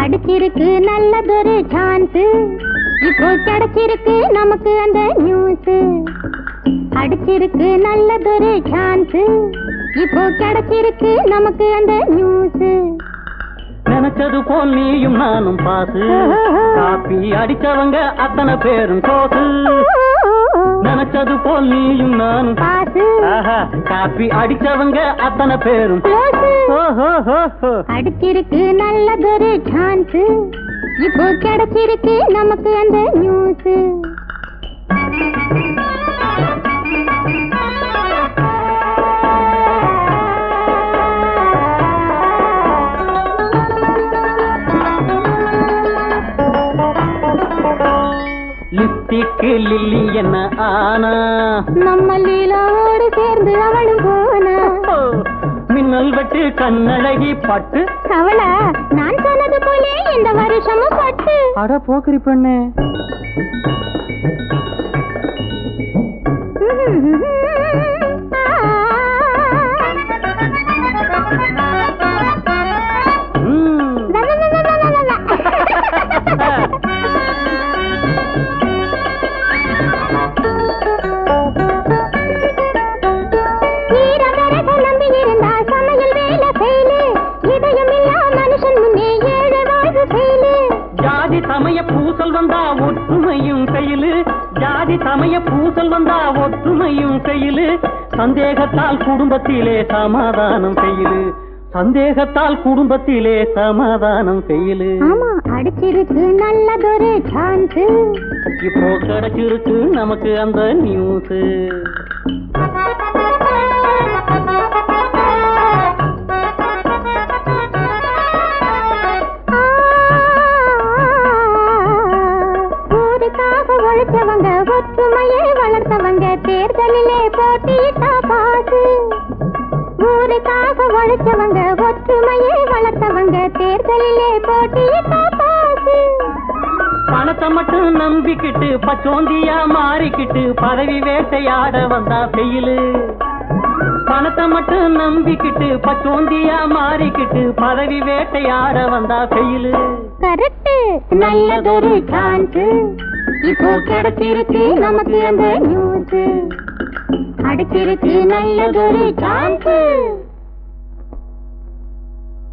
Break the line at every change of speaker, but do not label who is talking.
அடிச்சிருக்கு நல்லதொரு சான்ஸ், இப்போ கிடைச்சிருக்கு நமக்கு அந்த நியூஸ். அடிச்சிருக்கு நல்லதொரு சான்ஸ், இப்போ கிடைச்சிருக்கு நமக்கு அந்த நியூஸ்.
நினைச்சது போல் நீயும் நானும் பாசு, காப்பி அடிச்சவங்க அத்தனை பேரும் கோசு. நினைச்சது போல் நீயும் நானும்
பாசு,
காப்பி அடிச்சவங்க அத்தனை பேரும்.
அடிச்சிருக்கு நல்லதொரு சான்ஸ், இப்போ கிடைச்சிருக்கு நமக்கு அந்த நியூஸ்.
லிப்டிக்கு லில்லி என்ன ஆனா,
நம்ம லீலாவோடு சேர்ந்து அவளும் போனா.
மின்னல் வெட்டு கண்ணழகி பட்டு,
அவளா நான் சொன்னது போலே இந்த வருஷமும் பட்டு.
அட போக்குரி பண்ணு. ஜாதி சமய பூசல் வந்தா ஒற்றுமையும் கையிலு, ஜாதி சமய பூசல் வந்தா ஒற்றுமையும் கையிலு. சந்தேகத்தால் குடும்பத்திலே சமாதானம் கையிலு, சந்தேகத்தால் குடும்பத்திலே சமாதானம் கையிலு.
அடிச்சிருக்கு நல்லதொரு சான்ஸ்,
இப்போ கிடைச்சிருக்கு நமக்கு அந்த நியூஸ்.
உழைச்சவங்க ஒற்றுமையை வளர்த்தவங்க தேர்தலிலே போட்டியிட்டா பாசு. ஊருக்காக உழைச்சவங்க ஒற்றுமையை வளர்த்தவங்க தேர்தலிலே போட்டியிட்டா பாசு.
பணத்தை மட்டும் நம்பிக்கிட்டு பச்சோந்தியா மாறிக்கிட்டு பதவி வேட்டையாட வந்தா பெயிலு. பணத்தை மட்டும் நம்பிக்கிட்டு பச்சோந்தியா மாறிக்கிட்டு பதவி வேட்டையாட வந்தா பெயிலு.
கரெக்ட், நல்லதொரு சான்ஸ், இப்போ கிடைச்சிருக்கு நமக்கு அந்த நியூஸ். அடிச்சிருக்கு நல்லதொரு சான்ஸ்.